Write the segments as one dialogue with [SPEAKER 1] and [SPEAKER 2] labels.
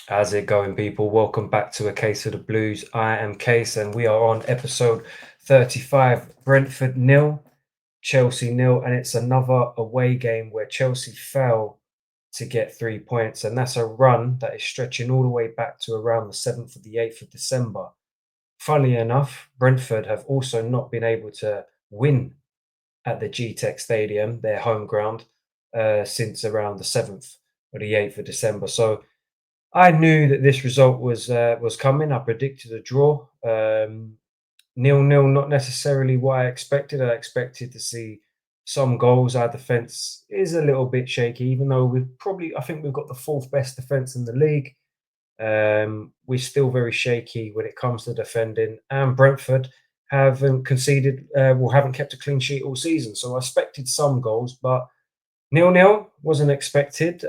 [SPEAKER 1] How's it going, people? Welcome back to A Case of the Blues. I am Case, and we are on episode 35. Brentford nil, Chelsea nil, and it's another away game where Chelsea fell to get 3 points, and that's a run that is stretching all the way back to around the 7th of the 8th of December. Funnily enough, Brentford have also not been able to win at the G-Tech Stadium, their home ground, since around the 7th or the 8th of December. So I knew that this result was coming. I predicted a draw. 0-0, not necessarily what I expected. I expected to see some goals. Our defence is a little bit shaky, even though I think we've got the fourth best defence in the league. We're still very shaky when it comes to defending, and Brentford haven't conceded, haven't kept a clean sheet all season. So I expected some goals, but 0-0 wasn't expected.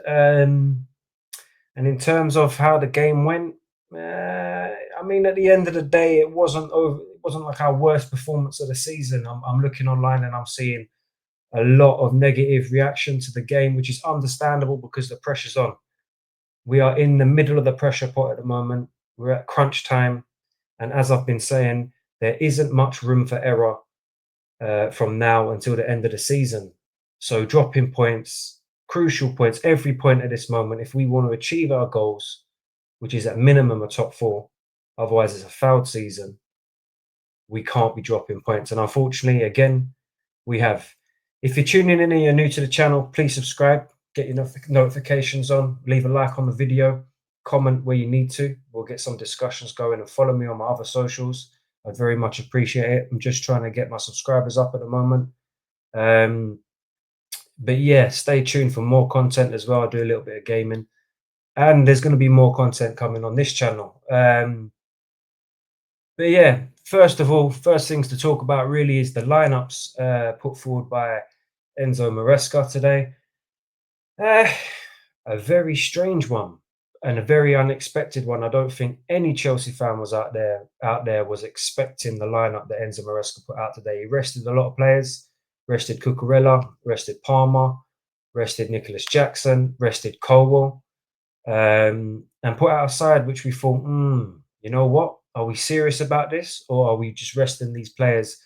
[SPEAKER 1] And in terms of how the game went, I mean, at the end of the day, it wasn't over. It wasn't like our worst performance of the season. I'm looking online and I'm seeing a lot of negative reaction to the game, which is understandable because the pressure's on. We are in the middle of the pressure pot at the moment. We're at crunch time, and as I've been saying, there isn't much room for error from now until the end of the season. So dropping points, crucial points, every point at this moment, if we want to achieve our goals, which is at minimum a top four, otherwise it's a fouled season, we can't be dropping points. And unfortunately, again, we have. If you're tuning in and you're new to the channel, please subscribe, get your notifications on, leave a like on the video, comment where you need to. We'll get some discussions going and follow me on my other socials. I'd very much appreciate it. I'm just trying to get my subscribers up at the moment. Um, but yeah, stay tuned for more content as well. I do a little bit of gaming, and there's going to be more content coming on this channel. But yeah, first of all, first things to talk about really is the lineups put forward by Enzo Maresca today. Uh, a very strange one and a very unexpected one. I don't think any Chelsea fan was out there was expecting the lineup that Enzo Maresca put out today. He rested a lot of players, rested Cucurella, rested Palmer, rested Nicholas Jackson, rested Colwell, and put out a side which we thought, you know what? Are we serious about this, or are we just resting these players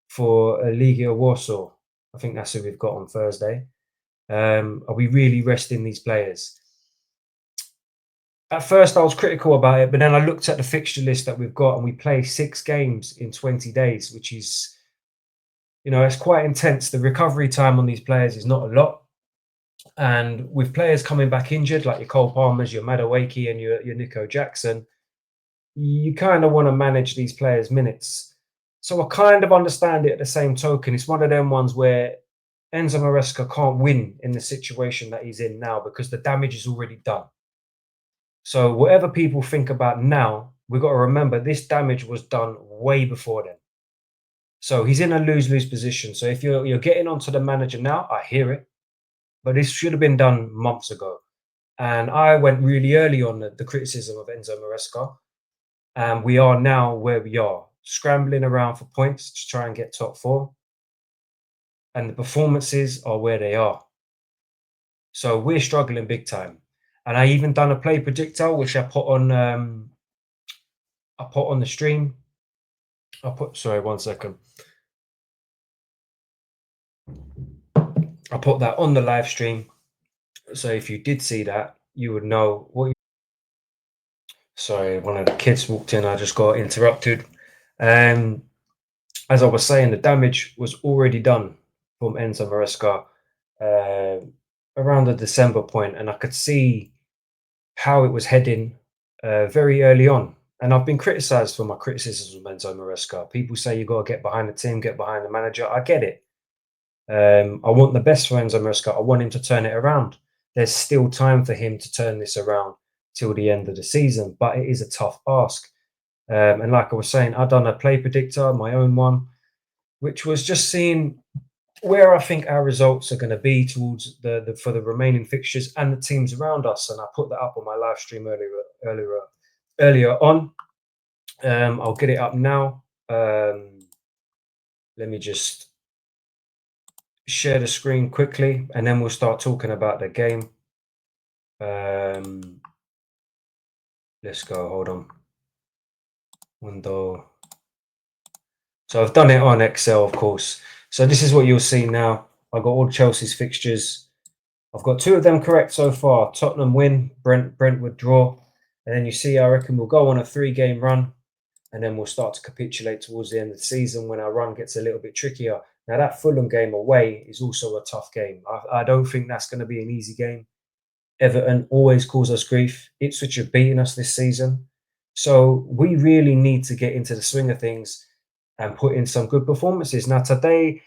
[SPEAKER 1] for Legia Warsaw? I think that's who we've got on Thursday. Are we really resting these players? At first, I was critical about it, but then I looked at the fixture list that we've got, and we play 6 games in 20 days, which is, it's quite intense. The recovery time on these players is not a lot. And with players coming back injured, like your Cole Palmers, your Madueke, and your Nico Jackson, you kind of want to manage these players' minutes. So I kind of understand it at the same token. It's one of them ones where Enzo Maresca can't win in the situation that he's in now because the damage is already done. So whatever people think about now, we've got to remember this damage was done way before then. So he's in a lose-lose position. So if you're getting onto the manager now, I hear it, but this should have been done months ago. And I went really early on the criticism of Enzo Maresca, and we are now where we are, scrambling around for points to try and get top four, and the performances are where they are. So we're struggling big time. And I even done a play predictor, which I put on the stream. Sorry, 1 second. I put that on the live stream. So if you did see that, you would know what. Sorry, one of the kids walked in. I just got interrupted. Um, as I was saying, the damage was already done from Enzo Maresca around the December point, and I could see how it was heading very early on. And I've been criticised for my criticisms of Enzo Maresca. People say you got to get behind the team, get behind the manager. I get it. I want the best for Enzo Maresca. I want him to turn it around. There's still time for him to turn this around till the end of the season, but it is a tough ask. And like I was saying, I've done a play predictor, my own one, which was just seeing where I think our results are going to be towards for the remaining fixtures and the teams around us. And I put that up on my live stream earlier on. I'll get it up now. Let me just share the screen quickly, and then we'll start talking about the game. Let's go. Hold on. Window. So I've done it on Excel, of course. So this is what you'll see now. I've got all Chelsea's fixtures. I've got two of them correct so far. Tottenham win, Brentwood draw. And then you see, I reckon we'll go on a 3-game run, and then we'll start to capitulate towards the end of the season when our run gets a little bit trickier. Now, that Fulham game away is also a tough game. I don't think that's going to be an easy game. Everton always cause us grief. Ipswich have beaten us this season. So we really need to get into the swing of things and put in some good performances. Now, today,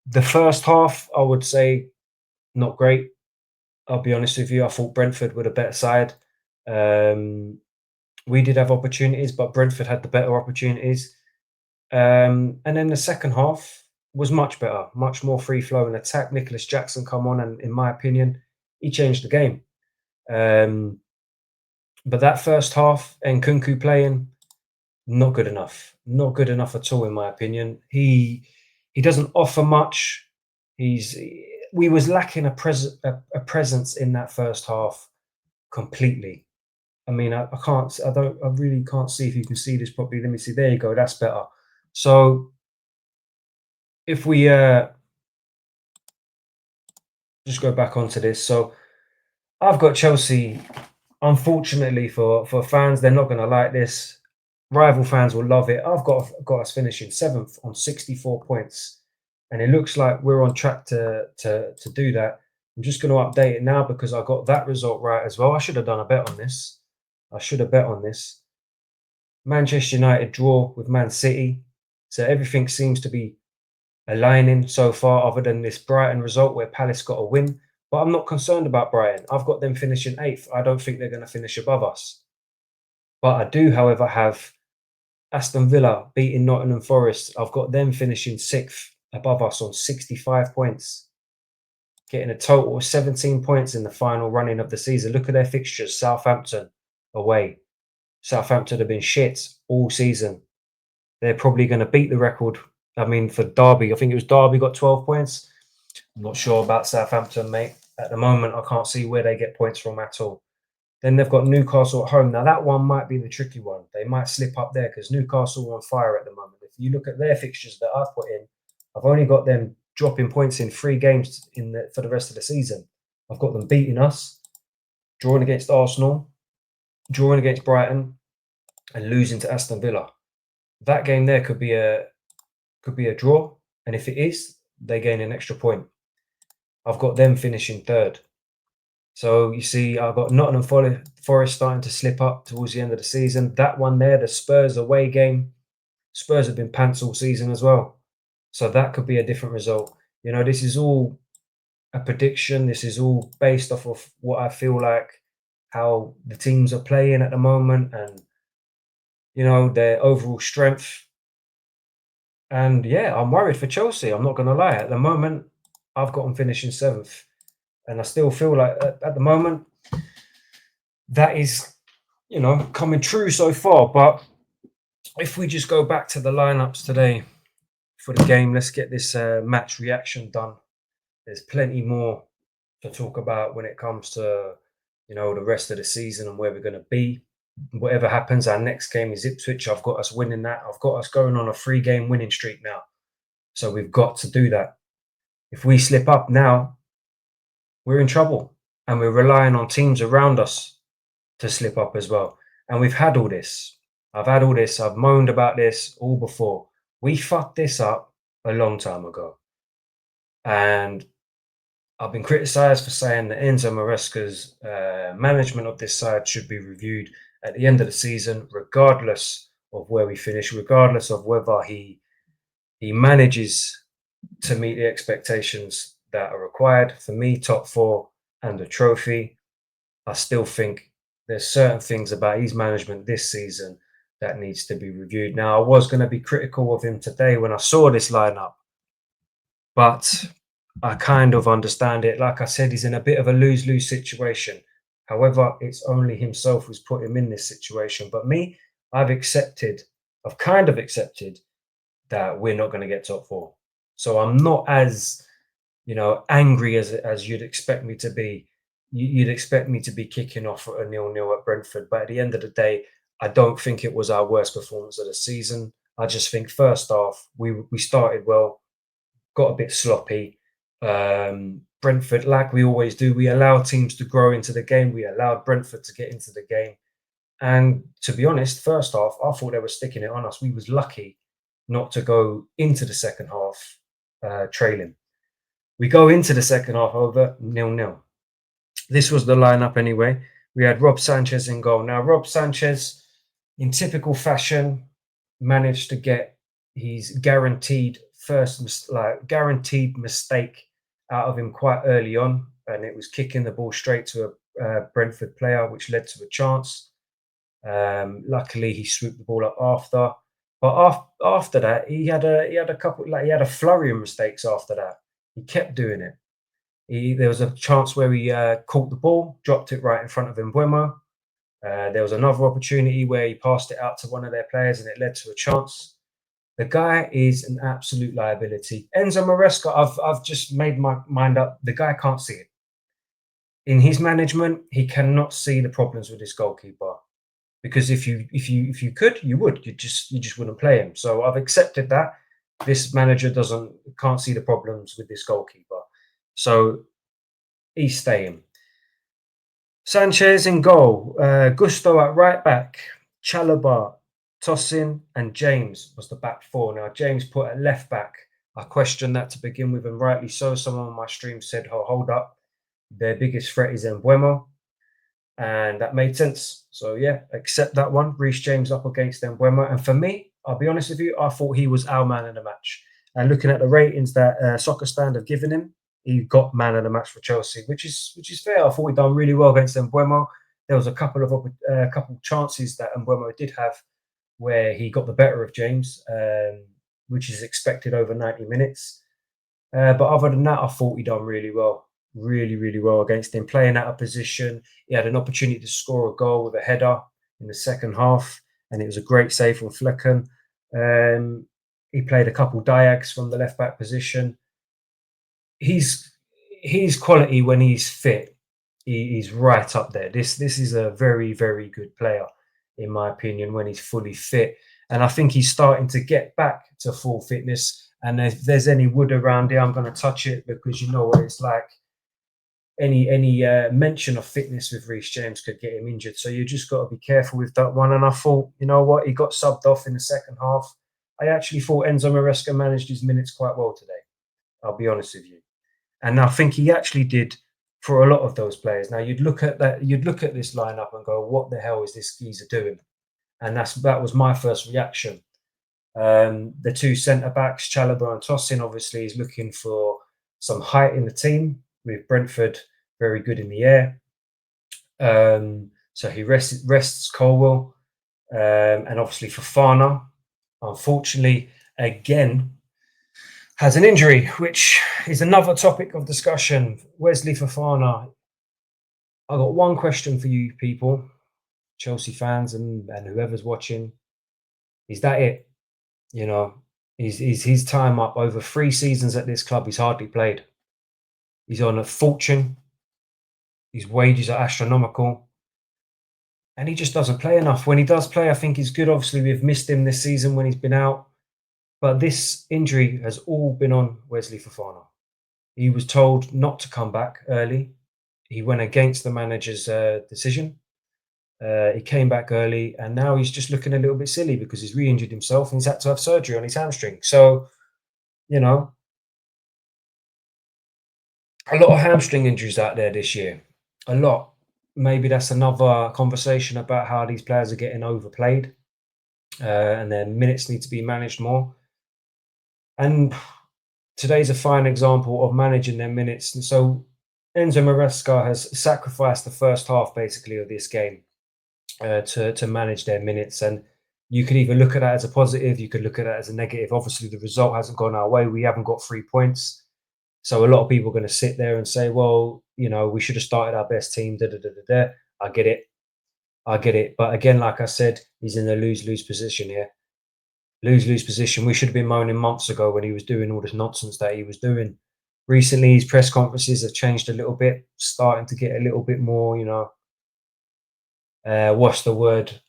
[SPEAKER 1] the first half, I would say not great. I'll be honest with you. I thought Brentford were the better side. Um, we did have opportunities, but Brentford had the better opportunities. And then the second half was much better, much more free flowing attack. Nicholas Jackson come on, and in my opinion, he changed the game. Um, but that first half, and Nkunku playing, not good enough. Not good enough at all, in my opinion. He doesn't offer much. He's we was lacking a presence in that first half completely. I mean, I can't, I really can't see if you can see this properly. Let me see. There you go. That's better. So if we just go back onto this, so I've got Chelsea. Unfortunately for fans, they're not going to like this. Rival fans will love it. I've got us finishing seventh on 64 points, and it looks like we're on track to do that. I'm just going to update it now because I got that result right as well. I should have done a bet on this. I should have bet on this. Manchester United draw with Man City, so everything seems to be aligning so far, other than this Brighton result where Palace got a win. But I'm not concerned about Brighton. I've got them finishing eighth. I don't think they're going to finish above us. But I do, however, have Aston Villa beating Nottingham Forest. I've got them finishing sixth above us on 65 points, getting a total of 17 points in the final running of the season. Look at their fixtures. Southampton away. Southampton have been shit all season. They're probably going to beat the record. I mean, for Derby, I think it was Derby got 12 points. I'm not sure about Southampton, mate. At the moment, I can't see where they get points from at all. Then they've got Newcastle at home. Now, that one might be the tricky one. They might slip up there because Newcastle are on fire at the moment. If you look at their fixtures that I've put in, I've only got them dropping points in 3 games for the rest of the season. I've got them beating us, drawing against Arsenal, drawing against Brighton, and losing to Aston Villa. That game there could be a draw, and if it is, they gain an extra point. I've got them finishing third. So you see, I've got Nottingham Forest starting to slip up towards the end of the season. That one there, the Spurs away game, Spurs have been pants all season as well. So that could be a different result. You know, this is all a prediction. This is all based off of what I feel like, how the teams are playing at the moment, and their overall strength. And yeah, I'm worried for Chelsea. I'm not going to lie. At the moment, I've got them finishing seventh, and I still feel like at the moment that is, coming true so far. But if we just go back to the lineups today for the game, let's get this match reaction done. There's plenty more to talk about when it comes to, the rest of the season and where we're going to be. Whatever happens, our next game is Ipswich. I've got us winning that. I've got us going on a 3-game winning streak now. So we've got to do that. If we slip up now, we're in trouble. And we're relying on teams around us to slip up as well. And we've had all this. I've moaned about this all before. We fucked this up a long time ago. And I've been criticised for saying that Enzo Maresca's management of this side should be reviewed at the end of the season, regardless of where we finish, regardless of whether he manages to meet the expectations that are required. For me, top 4 and a trophy. I still think there's certain things about his management this season that needs to be reviewed. Now, I was going to be critical of him today when I saw this lineup, but I kind of understand it. Like I said, he's in a bit of a lose-lose situation. However, it's only himself who's put him in this situation. But me, I've kind of accepted that we're not going to get top 4. So I'm not as, angry as you'd expect me to be. you'd expect me to be kicking off at a 0-0 at Brentford. But at the end of the day, I don't think it was our worst performance of the season. I just think first half we started well, got a bit sloppy. Brentford, like we always do, we allow teams to grow into the game. We allowed Brentford to get into the game. And to be honest, first half, I thought they were sticking it on us. We was lucky not to go into the second half trailing. We go into the second half over 0-0. This was the lineup anyway. We had Rob Sanchez in goal. Now, Rob Sanchez, in typical fashion, managed to get his guaranteed mistake out of him quite early on, and it was kicking the ball straight to a Brentford player, which led to a chance. Luckily, he swooped the ball up after. But after that, he had a flurry of mistakes after that. He kept doing it. There was a chance where he caught the ball, dropped it right in front of Mbeumo. There was another opportunity where he passed it out to one of their players and it led to a chance. The guy is an absolute liability. Enzo Maresca, I've just made my mind up. The guy can't see it. In his management, he cannot see the problems with this goalkeeper. Because if you could, you would. You just wouldn't play him. So I've accepted that. This manager can't see the problems with this goalkeeper. So he's staying. Sanchez in goal. Gusto at right back. Chalobah, Tosin, and James was the back four. Now, James put at left back. I questioned that to begin with, and rightly so. Someone on my stream said, oh, hold up. Their biggest threat is Mbeumo. And that made sense. So, yeah, accept that one. Reece James up against Mbeumo. And for me, I'll be honest with you, I thought he was our man in the match. And looking at the ratings that Soccer Stand have given him, he got man of the match for Chelsea, which is fair. I thought he'd done really well against Mbeumo. There was a couple of chances that Mbeumo did have where he got the better of James, which is expected over 90 minutes. But other than that, I thought he'd done really well. Really, really well against him. Playing out of position. He had an opportunity to score a goal with a header in the second half, and it was a great save from Flecken. He played a couple diags from the left back position. He's quality when he's fit. He's right up there. This is a very, very good player, in my opinion, when he's fully fit. And I think he's starting to get back to full fitness. And if there's any wood around here, I'm going to touch it because you know what it's like. Any mention of fitness with Reece James could get him injured. So you just got to be careful with that one. And I thought, you know what, he got subbed off in the second half. I actually thought Enzo Maresca managed his minutes quite well today. I'll be honest with you. And I think he actually did for a lot of those players. Now you'd look at this lineup and go, what the hell is this geezer doing? And that was my first reaction. The two centre backs, Chalobah and Tosin, obviously is looking for some height in the team. With Brentford very good in the air. So he rests Colwell. And obviously Fofana, unfortunately, again, has an injury, which is another topic of discussion. Wesley Fofana. I got one question for you people, Chelsea fans and whoever's watching. Is that it? You know, is his time up? Over 3 seasons at this club, he's hardly played. He's on a fortune. His wages are astronomical. And he just doesn't play enough. When he does play, I think he's good. Obviously, we've missed him this season when he's been out. But this injury has all been on Wesley Fofana. He was told not to come back early. He went against the manager's decision. He came back early, and now he's just looking a little bit silly because he's re-injured himself and he's had to have surgery on his hamstring. So, you know, a lot of hamstring injuries out there this year. A lot. Maybe that's another conversation about how these players are getting overplayed and their minutes need to be managed more. And today's a fine example of managing their minutes. And so Enzo Maresca has sacrificed the first half, basically, of this game to manage their minutes. And you could either look at that as a positive, you could look at that as a negative. Obviously, the result hasn't gone our way. We haven't got 3 points. So a lot of people are going to sit there and say, well, you know, we should have started our best team. I get it. But again, like I said, he's in a lose-lose position here. Lose-lose position. We should have been moaning months ago when he was doing all this nonsense that he was doing. recently his press conferences have changed a little bit, starting to get a little bit more, what's the word?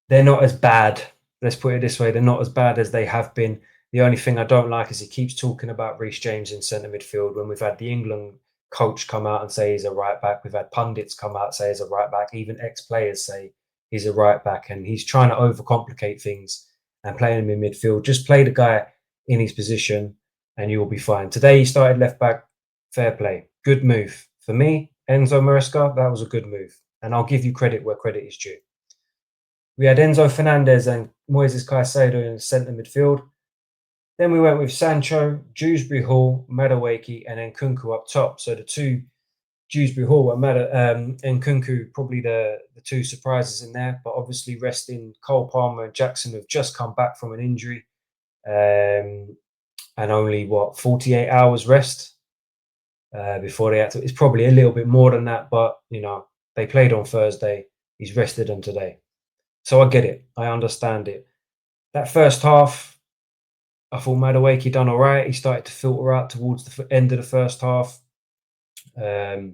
[SPEAKER 1] They're not as bad. Let's put it this way: they're not as bad as they have been. The only thing I don't like is he keeps talking about Reece James in centre midfield when we've had the England coach come out and say he's a right back. We've had pundits come out and say he's a right back. Even ex-players say he's a right back, and he's trying to overcomplicate things and playing him in midfield. Just play the guy in his position, and you will be fine. Today he started left back. Fair play, good move for me, Enzo Maresca. That was a good move, and I'll give you credit where credit is due. We had Enzo Fernandez and Moises Caicedo in centre midfield. Then we went with Sancho, Dewsbury Hall, Madueke, and Nkunku up top. So the two Dewsbury Hall and Nkunku, probably the two surprises in there. But obviously resting Cole Palmer and Jackson, have just come back from an injury. And only, 48 hours rest before they had to. It's probably a little bit more than that. But, they played on Thursday. He's rested them today. So I get it. I understand it. That first half, I thought Madueke done all right. He started to filter out towards the end of the first half. I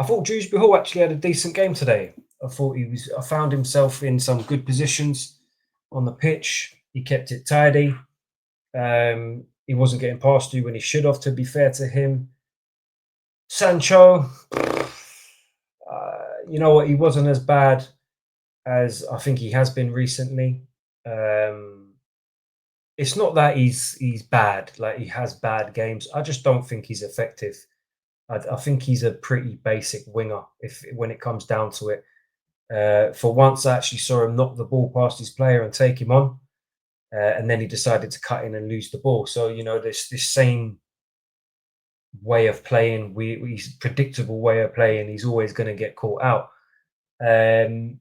[SPEAKER 1] thought Dewsbury Hall actually had a decent game today. I found himself in some good positions on the pitch. He kept it tidy. He wasn't getting past you when he should have, to be fair to him. Sancho, you know what? He wasn't as bad as I think he has been recently. It's not that he's bad, like he has bad games. I just don't think he's effective. I think he's a pretty basic winger when it comes down to it. For once, I actually saw him knock the ball past his player and take him on, and then he decided to cut in and lose the ball. So this same way of playing, he's predictable way of playing. He's always going to get caught out. And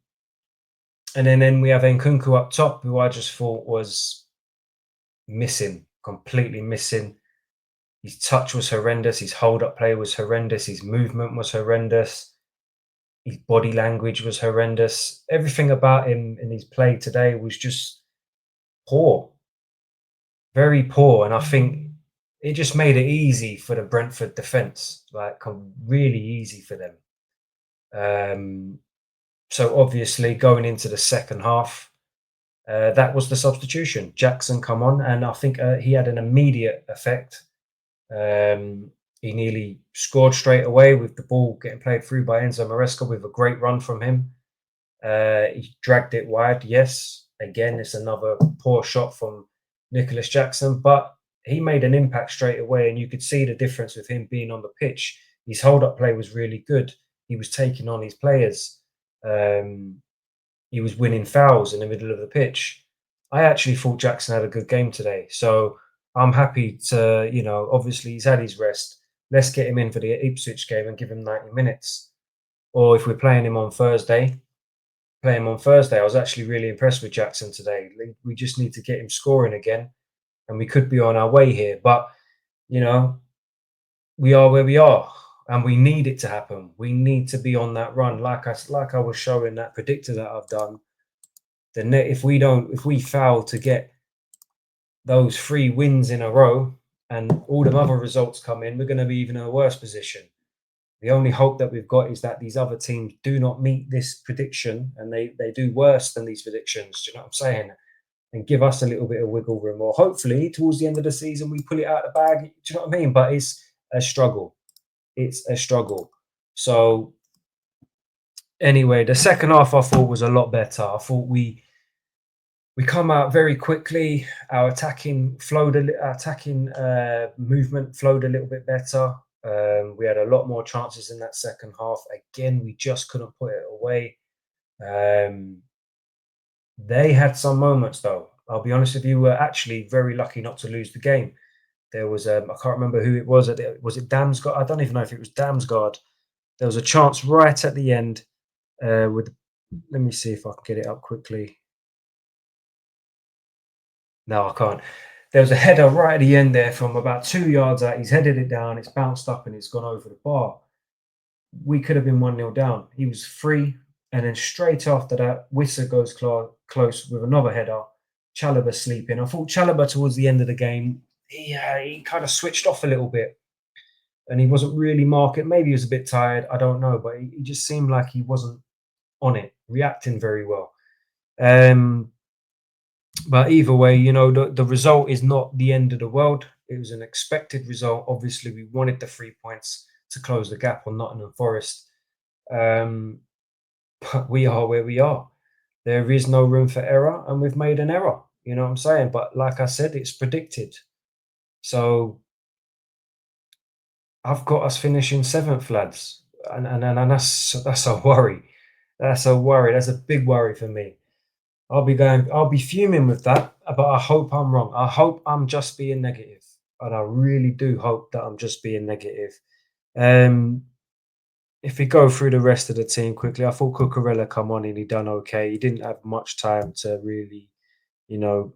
[SPEAKER 1] then we have Nkunku up top, who I just thought was missing, completely missing. His touch was horrendous. His hold-up play was horrendous. His movement was horrendous. His body language was horrendous. Everything about him in his play today was just poor, very poor. And I think it just made it easy for the Brentford defence, like really easy for them. So obviously going into the second half, that was the substitution. Jackson come on, and I think he had an immediate effect. He nearly scored straight away with the ball getting played through by Enzo Maresca with a great run from him. He dragged it wide. Yes, again, it's another poor shot from Nicholas Jackson, but he made an impact straight away, and you could see the difference with him being on the pitch. His hold-up play was really good. He was taking on his players. He was winning fouls in the middle of the pitch. I actually thought Jackson had a good game today. So I'm happy to, obviously he's had his rest. Let's get him in for the Ipswich game and give him 90 minutes. Or if we're playing him on Thursday, play him on Thursday. I was actually really impressed with Jackson today. We just need to get him scoring again, and we could be on our way here. But, we are where we are, and we need it to happen. We need to be on that run, like I was showing that predictor that I've done. If we fail to get those 3 wins in a row and all the other results come in, we're going to be even in a worse position. The only hope that we've got is that these other teams do not meet this prediction, and they do worse than these predictions. Do you know what I'm saying? And give us a little bit of wiggle room, or hopefully towards the end of the season we pull it out of the bag. Do you know what I mean? But it's a struggle. It's a struggle. So anyway, the second half I thought was a lot better. I thought we come out very quickly. Our attacking movement flowed a little bit better. We had a lot more chances in that second half. Again, we just couldn't put it away. They had some moments, though. I'll be honest with you, we're actually very lucky not to lose the game. There was, I can't remember who it was. Was it Damsgaard? I don't even know if it was Damsgaard. There was a chance right at the end let me see if I can get it up quickly. No, I can't. There was a header right at the end there from about 2 yards out. He's headed it down. It's bounced up and it's gone over the bar. We could have been 1-0 down. He was free. And then straight after that, Wissa goes close with another header. Chalobah sleeping. I thought Chalobah towards the end of the game, he kind of switched off a little bit, and he wasn't really marking. Maybe he was a bit tired. I don't know, but he just seemed like he wasn't on it, reacting very well. Um, but either way, the result is not the end of the world. It was an expected result. Obviously, we wanted the 3 points to close the gap on Nottingham Forest. Um, but we are where we are. There is no room for error, and we've made an error. You know what I'm saying? But like I said, it's predicted. So I've got us finishing seventh, lads, and that's a worry. That's a worry. That's a big worry for me. I'll be fuming with that, but I hope I'm wrong. I hope I'm just being negative, and I really do hope that I'm just being negative. Um, if we go through the rest of the team quickly, I thought Cucurella come on and he done okay. He didn't have much time to really,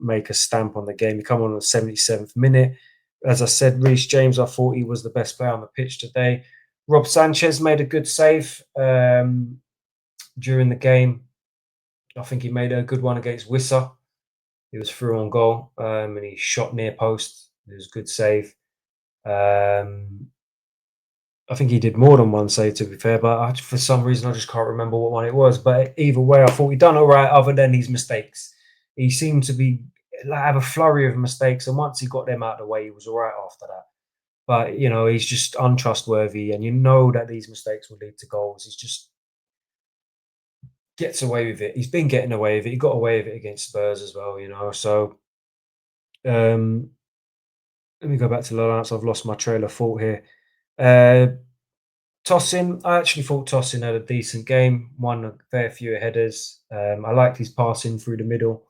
[SPEAKER 1] make a stamp on the game. He come on the 77th minute. As I said, Reece James, I thought he was the best player on the pitch today. Rob Sanchez made a good save during the game. I think he made a good one against Wissa. He was through on goal, and he shot near post. It was a good save. Um, I think he did more than one save, to be fair, but for some reason I just can't remember what one it was. But either way, I thought he done all right, other than his mistakes. He seemed to be have a flurry of mistakes, and once he got them out of the way, he was all right after that. But he's just untrustworthy, and you know that these mistakes will lead to goals. He's just gets away with it. He's been getting away with it. He got away with it against Spurs as well, So um, let me go back to Lawrence. I've lost my trail of thought here. Uh, Tosin, I actually thought Tosin had a decent game, won a fair few headers. I liked his passing through the middle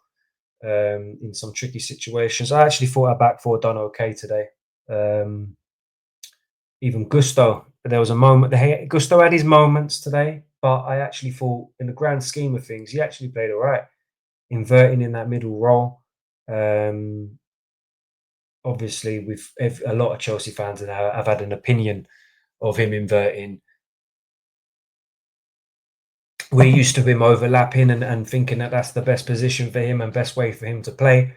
[SPEAKER 1] in some tricky situations. I actually thought our back four done okay today. Um, Even Gusto, there was a moment. Gusto had his moments today, but I actually thought, in the grand scheme of things, he actually played all right, inverting in that middle role. Um, Obviously, with a lot of Chelsea fans and have had an opinion of him inverting. We're used to him overlapping and thinking that that's the best position for him and best way for him to play.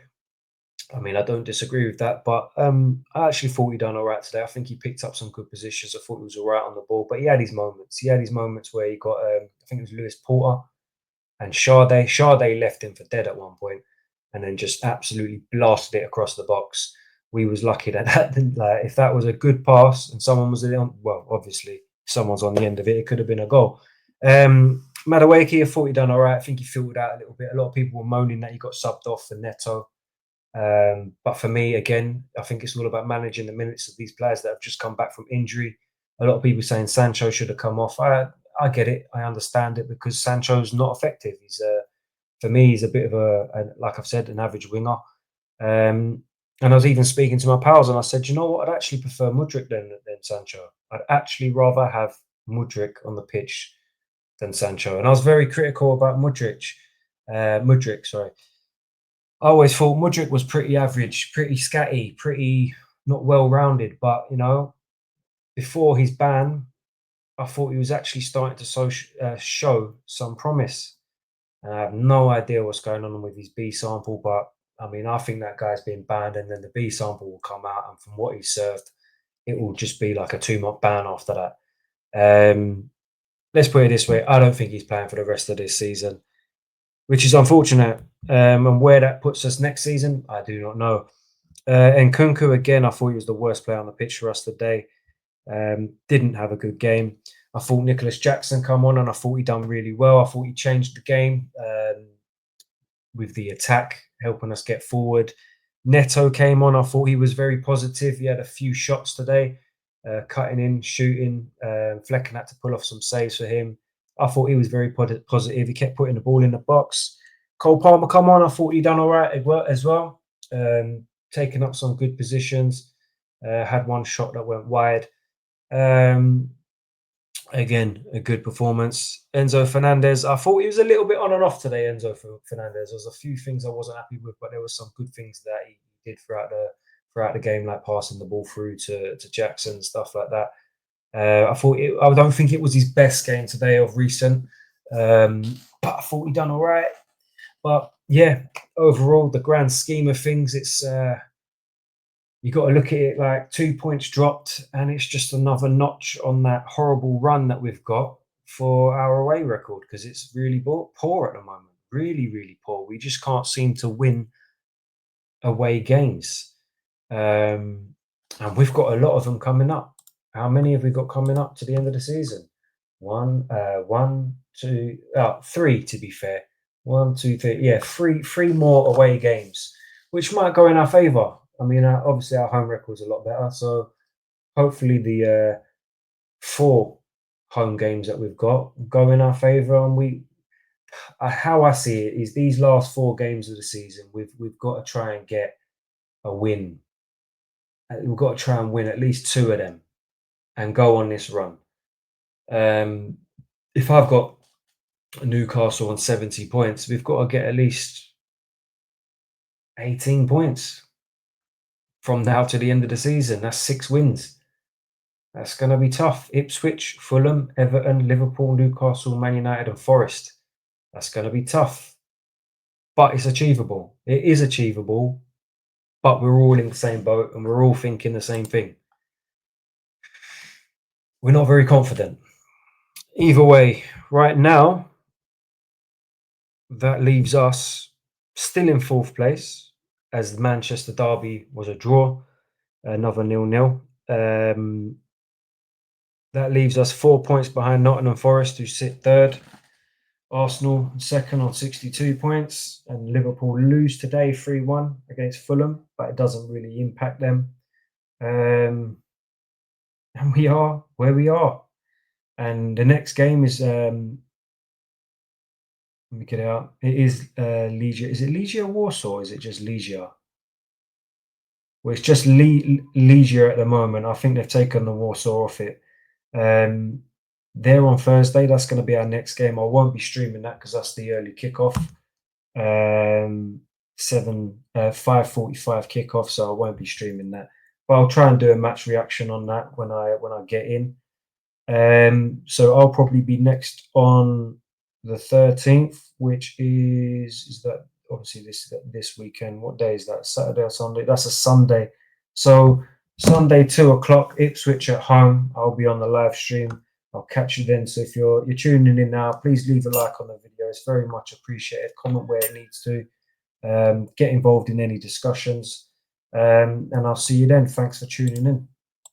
[SPEAKER 1] I mean, I don't disagree with that, but I actually thought he done all right today. I think he picked up some good positions. I thought he was all right on the ball, but he had his moments. He had his moments where he got, I think it was Lewis Porter and Sade. Sade left him for dead at one point, and then just absolutely blasted it across the box. We was lucky that that didn't. Like, if that was a good pass and someone was on, well, obviously someone's on the end of it, it could have been a goal. Madueke, I thought he done all right. I think he filtered out a little bit. A lot of people were moaning that he got subbed off for Neto. But for me, again, I think it's all about managing the minutes of these players that have just come back from injury. A lot of people saying Sancho should have come off. I get it. I understand it because Sancho's not effective. For me, he's a bit of like I've said, an average winger. And I was even speaking to my pals, and I said, you know what? I'd actually prefer Mudryk than Sancho. I'd actually rather have Mudryk on the pitch than Sancho. And I was very critical about Mudryk, sorry. I always thought Mudryk was pretty average, pretty scatty, pretty not well rounded. But before his ban, I thought he was actually starting to show some promise. And I have no idea what's going on with his B sample, but I mean, I think that guy's been banned, and then the B sample will come out, and from what he served, it will just be like a 2 month ban after that. Let's put it this way: I don't think he's playing for the rest of this season, which is unfortunate. And where that puts us next season, I do not know. And Kunku, again, I thought he was the worst player on the pitch for us today. Didn't have a good game. I thought Nicholas Jackson come on, and I thought he done really well. I thought he changed the game with the attack, helping us get forward. Neto came on. I thought he was very positive. He had a few shots today, cutting in, shooting. Flecken had to pull off some saves for him. I thought he was very positive. He kept putting the ball in the box. Cole Palmer come on. I thought he done all right as well. Taking up some good positions. Had one shot that went wide. Again, a good performance. Enzo Fernandez, I thought he was a little bit on and off today. Enzo Fernandez. There was a few things I wasn't happy with, but there were some good things that he did throughout the game, like passing the ball through to Jackson, stuff like that. I don't think it was his best game today of recent, but I thought he done all right. But yeah, overall, the grand scheme of things, you got to look at it like 2 points dropped, and it's just another notch on that horrible run that we've got for our away record, because it's really poor at the moment. Really, really poor. We just can't seem to win away games. And we've got a lot of them coming up. How many have we got coming up to the end of the season? One, two, three to be fair. One, two, three. Yeah, three more away games, which might go in our favour. I mean, obviously our home record's a lot better, so hopefully the 4 home games that we've got go in our favour. And how I see it is, these last 4 games of the season, we've got to try and get a win. We've got to try and win at least 2 of them and go on this run. If I've got Newcastle on 70 points, we've got to get at least 18 points from now to the end of the season. That's 6 wins. That's going to be tough. Ipswich, Fulham, Everton, Liverpool, Newcastle, Man United, and Forest. That's going to be tough, but it's achievable. It is achievable, but we're all in the same boat and we're all thinking the same thing. We're not very confident. Either way, right now, that leaves us still in 4th place, as the Manchester derby was a draw, another 0-0. That leaves us 4 points behind Nottingham Forest, who sit 3rd. Arsenal 2nd on 62 points, and Liverpool lose today 3-1 against Fulham, but it doesn't really impact them. And we are where we are. And the next game is, let me get it out. It is Legia. Is it Legia Warsaw? Or is it just Legia? Well, it's just Legia at the moment. I think they've taken the Warsaw off it. They're on Thursday. That's going to be our next game. I won't be streaming that because that's the early kickoff. 5:45 kickoff, so I won't be streaming that. But I'll try and do a match reaction on that when I get in. So I'll probably be next on the 13th, which is that obviously this weekend. What day is that? Saturday or Sunday? That's a Sunday. So Sunday 2 o'clock, Ipswich at home. I'll be on the live stream. I'll catch you then. So if you're tuning in now, please leave a like on the video. It's very much appreciated. Comment where it needs to. Get involved in any discussions. And I'll see you then. Thanks for tuning in.